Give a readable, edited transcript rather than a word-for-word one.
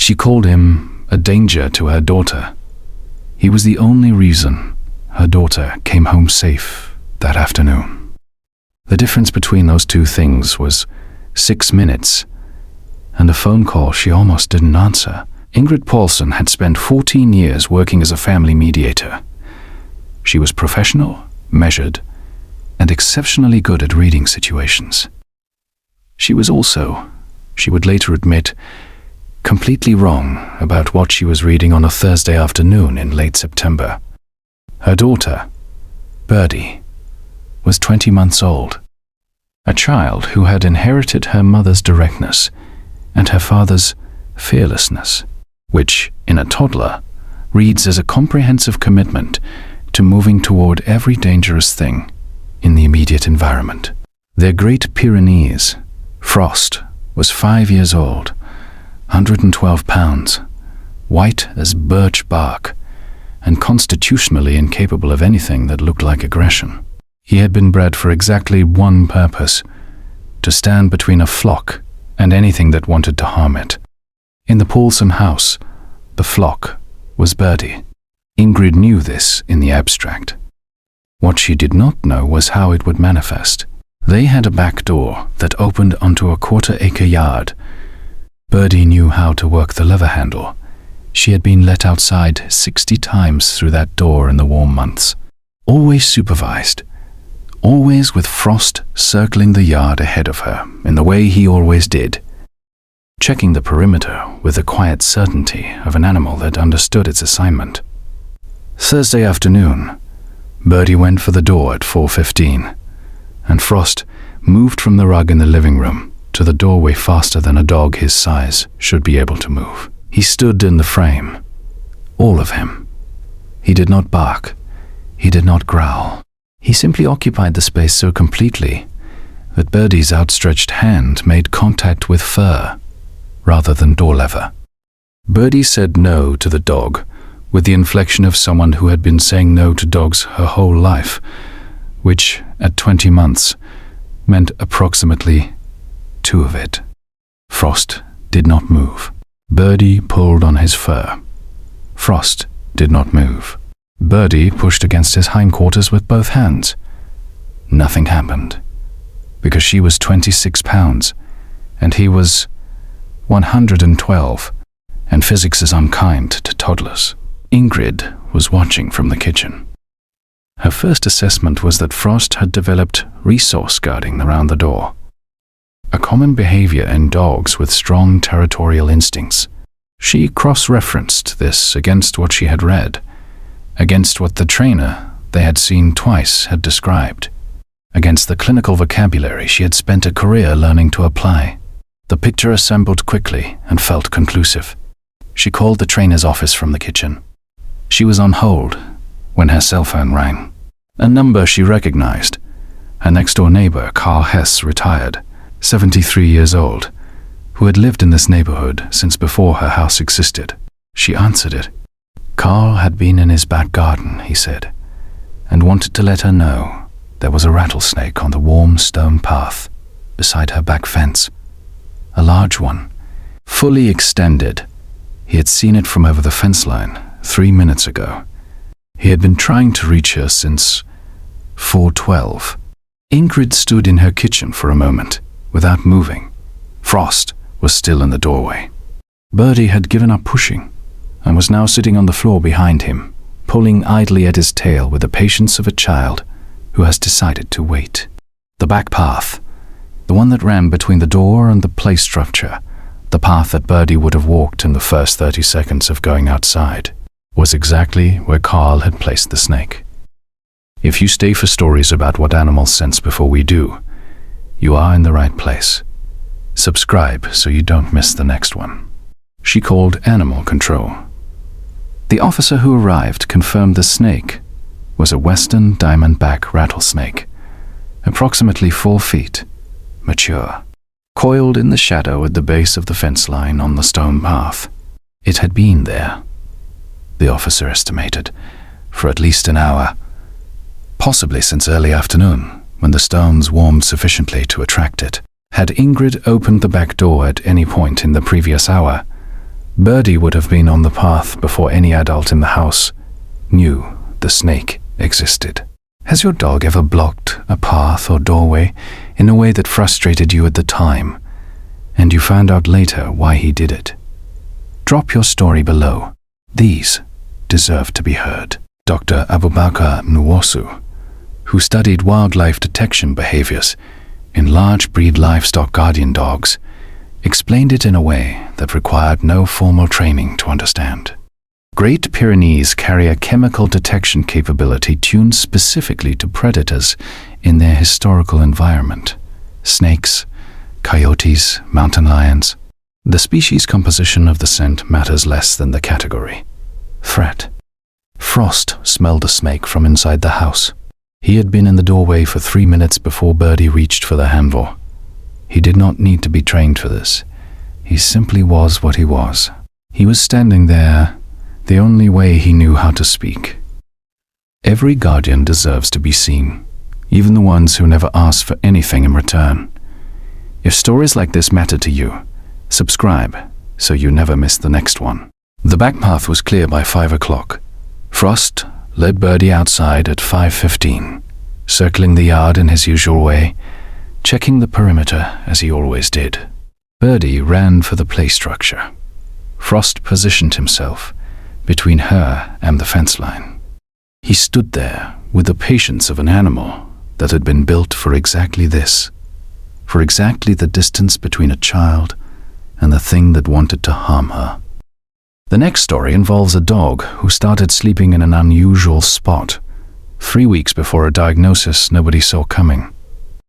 She called him a danger to her daughter. He was the only reason her daughter came home safe that afternoon. The difference between those two things was 6 minutes and a phone call she almost didn't answer. Ingrid Paulsen had spent 14 years working as a family mediator. She was professional, measured, and exceptionally good at reading situations. She was also, she would later admit, completely wrong about what she was reading on a Thursday afternoon in late September. Her daughter, Birdie, was 20 months old, a child who had inherited her mother's directness and her father's fearlessness, which, in a toddler, reads as a comprehensive commitment to moving toward every dangerous thing in the immediate environment. Their Great Pyrenees, Frost, was 5 years old, 112 pounds, white as birch bark, and constitutionally incapable of anything that looked like aggression. He had been bred for exactly one purpose: to stand between a flock and anything that wanted to harm it. In the Paulsen house, the flock was Birdie. Ingrid knew this in the abstract. What she did not know was how it would manifest. They had a back door that opened onto a quarter-acre yard. Birdie knew how to work the lever handle. She had been let outside 60 times through that door in the warm months. Always supervised. Always with Frost circling the yard ahead of her in the way he always did, checking the perimeter with the quiet certainty of an animal that understood its assignment. Thursday afternoon, Birdie went for the door at 4:15, and Frost moved from the rug in the living room to the doorway faster than a dog his size should be able to move. He stood in the frame, all of him. He did not bark. He did not growl. He simply occupied the space so completely that Birdie's outstretched hand made contact with fur rather than door lever. Birdie said no to the dog with the inflection of someone who had been saying no to dogs her whole life, which, at 20 months, meant approximately 2 of it. Frost did not move. Birdie pulled on his fur. Frost did not move. Birdie pushed against his hindquarters with both hands. Nothing happened, because she was 26 pounds, and he was 112, and physics is unkind to toddlers. Ingrid was watching from the kitchen. Her first assessment was that Frost had developed resource guarding around the door, a common behavior in dogs with strong territorial instincts. She cross-referenced this against what she had read, against what the trainer they had seen twice had described, against the clinical vocabulary she had spent a career learning to apply. The picture assembled quickly and felt conclusive. She called the trainer's office from the kitchen. She was on hold when her cell phone rang. A number she recognized. Her next-door neighbor, Carl Hess, retired, 73 years old, who had lived in this neighborhood since before her house existed. She answered it. Carl had been in his back garden, he said, and wanted to let her know there was a rattlesnake on the warm stone path beside her back fence. A large one, fully extended. He had seen it from over the fence line 3 minutes ago. He had been trying to reach her since 4:12. Ingrid stood in her kitchen for a moment, without moving. Frost was still in the doorway. Birdie had given up pushing and was now sitting on the floor behind him, pulling idly at his tail with the patience of a child who has decided to wait. The back path, the one that ran between the door and the play structure, the path that Birdie would have walked in the first 30 seconds of going outside, was exactly where Carl had placed the snake. If you stay for stories about what animals sense before we do, you are in the right place. Subscribe so you don't miss the next one. She called animal control. The officer who arrived confirmed the snake was a western diamondback rattlesnake, approximately 4 feet, mature, coiled in the shadow at the base of the fence line on the stone path. It had been there, the officer estimated, for at least an hour, possibly since early afternoon, when the stones warmed sufficiently to attract it. Had Ingrid opened the back door at any point in the previous hour, Birdie would have been on the path before any adult in the house knew the snake existed. Has your dog ever blocked a path or doorway in a way that frustrated you at the time, and you found out later why he did it? Drop your story below. These deserve to be heard. Dr. Abubakar Nwosu, who studied wildlife detection behaviors in large breed livestock guardian dogs, explained it in a way that required no formal training to understand. Great Pyrenees carry a chemical detection capability tuned specifically to predators in their historical environment: snakes, coyotes, mountain lions. The species composition of the scent matters less than the category. Threat. Frost smelled a snake from inside the house. He had been in the doorway for 3 minutes before Birdie reached for the handle. He did not need to be trained for this. He simply was what he was. He was standing there, the only way he knew how to speak. Every guardian deserves to be seen, even the ones who never ask for anything in return. If stories like this matter to you, subscribe so you never miss the next one. The back path was clear by 5 o'clock. Frost led Birdie outside at 5:15, circling the yard in his usual way, checking the perimeter as he always did. Birdie ran for the play structure. Frost positioned himself between her and the fence line. He stood there with the patience of an animal that had been built for exactly this, for exactly the distance between a child and the thing that wanted to harm her. The next story involves a dog who started sleeping in an unusual spot 3 weeks before a diagnosis nobody saw coming.